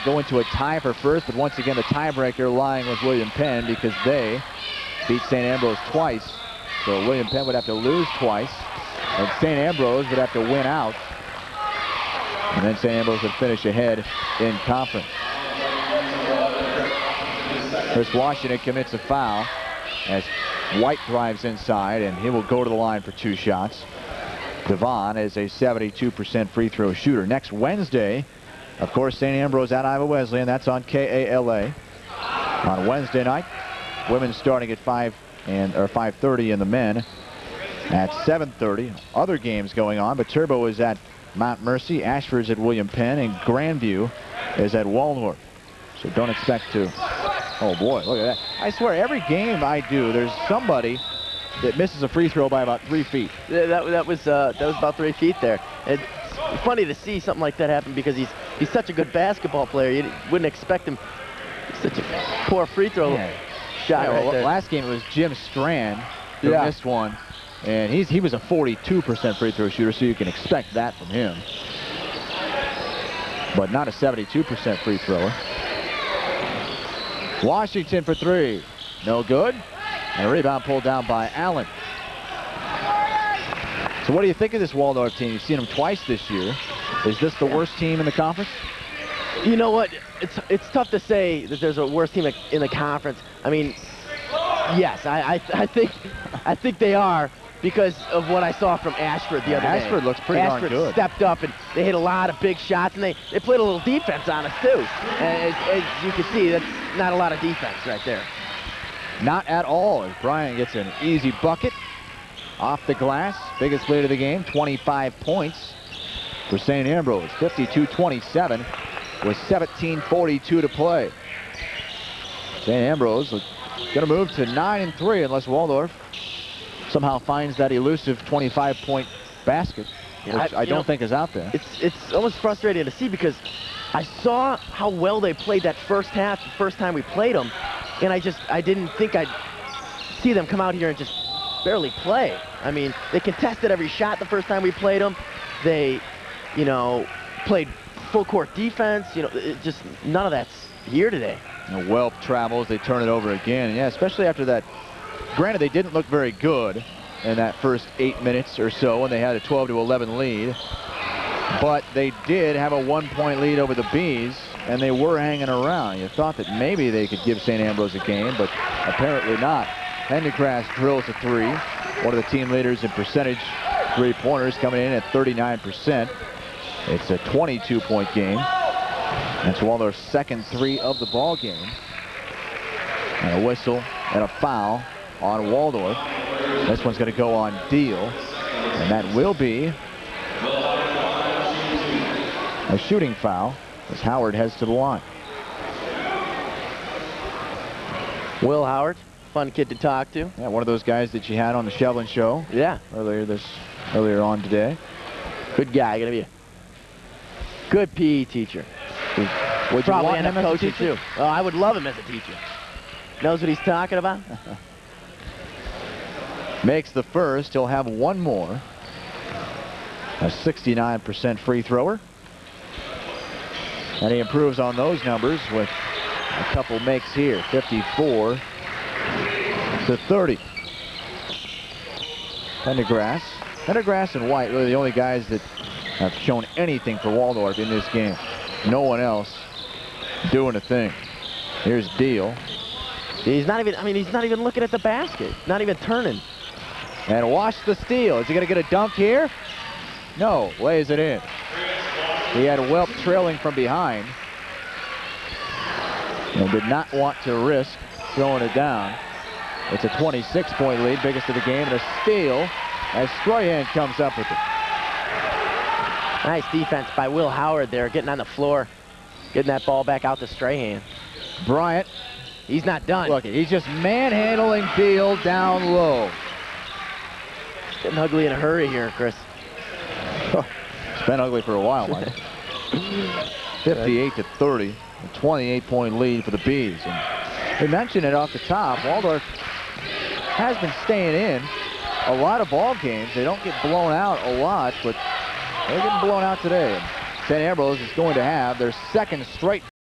go into a tie for first, but once again the tiebreaker lying with William Penn because they beat St. Ambrose twice. So William Penn would have to lose twice, and St. Ambrose would have to win out. And then St. Ambrose would finish ahead in conference. Chris Washington commits a foul as White drives inside, and he will go to the line for 2 shots. Devon is a 72% free throw shooter. Next Wednesday, of course, St. Ambrose at Iowa Wesleyan. That's on KALA. On Wednesday night, women starting at 5:30, and the men at 7:30. Other games going on, but Turbo is at Mount Mercy, Ashford's at William Penn, and Grandview is at Waldorf. So don't expect to. Oh boy, look at that. I swear, every game I do, there's somebody that misses a free throw by about 3 feet. Yeah, that was about 3 feet there. It's funny to see something like that happen because he's such a good basketball player. You wouldn't expect him. Such a poor free throw shot right there. Last game it was Jim Strand who missed one, and he was a 42% free throw shooter, so you can expect that from him. But not a 72% free thrower. Washington for 3. No good. And a rebound pulled down by Allen. So what do you think of this Waldorf team? You've seen them twice this year. Is this the worst team in the conference? You know what? It's tough to say that there's a worse team in the conference. I mean, yes, I think they are because of what I saw from Ashford the other day. Ashford looks pretty darn good. Ashford stepped up and they hit a lot of big shots, and they played a little defense on us too. And as you can see, that's not a lot of defense right there. Not at all, as Bryant gets an easy bucket off the glass. Biggest lead of the game, 25 points for St. Ambrose. 52-27 with 17:42 to play. St. Ambrose going to move to 9-3 unless Waldorf somehow finds that elusive 25-point basket, which I don't think is out there. It's almost frustrating to see because I saw how well they played that first half the first time we played them, and I didn't think I'd see them come out here and just barely play. I mean, they contested every shot the first time we played them. They, played full court defense. Just none of that's here today. Welp travels, they turn it over again. Yeah, especially after that. Granted, they didn't look very good in that first 8 minutes or so when they had a 12-11 lead. But they did have a 1-point lead over the Bees, and they were hanging around. You thought that maybe they could give St. Ambrose a game, but apparently not. Pendergrass drills a 3. One of the team leaders in percentage three-pointers, coming in at 39%. It's a 22-point game. That's Waldorf's second 3 of the ball game. And a whistle and a foul on Waldorf. This one's going to go on Deal, and that will be a shooting foul as Howard heads to the line. Will Howard, fun kid to talk to. Yeah, one of those guys that you had on the Shevlin show. Yeah, earlier on today. Good guy, gonna be a good PE teacher. Would you want him as a teacher too? Oh, I would love him as a teacher. Knows what he's talking about. Makes the first. He'll have one more. A 69% free thrower. And he improves on those numbers with a couple makes here. 54-30. Pendergrass and White really the only guys that have shown anything for Waldorf in this game. No one else doing a thing. Here's Deal. He's not even looking at the basket. Not even turning. And watch the steal. Is he going to get a dunk here? No, lays it in. He had Welp trailing from behind and did not want to risk throwing it down. It's a 26-point lead, biggest of the game, and a steal as Strahan comes up with it. Nice defense by Will Howard there, getting on the floor, getting that ball back out to Strahan. Bryant. He's not done. Look, he's just manhandling Deal down low. Getting ugly in a hurry here, Chris. It's been ugly for a while, Mike. 58-30, a 28-point lead for the Bees. And we mentioned it off the top. Waldorf has been staying in a lot of ball games. They don't get blown out a lot, but they're getting blown out today. And St. Ambrose is going to have their second straight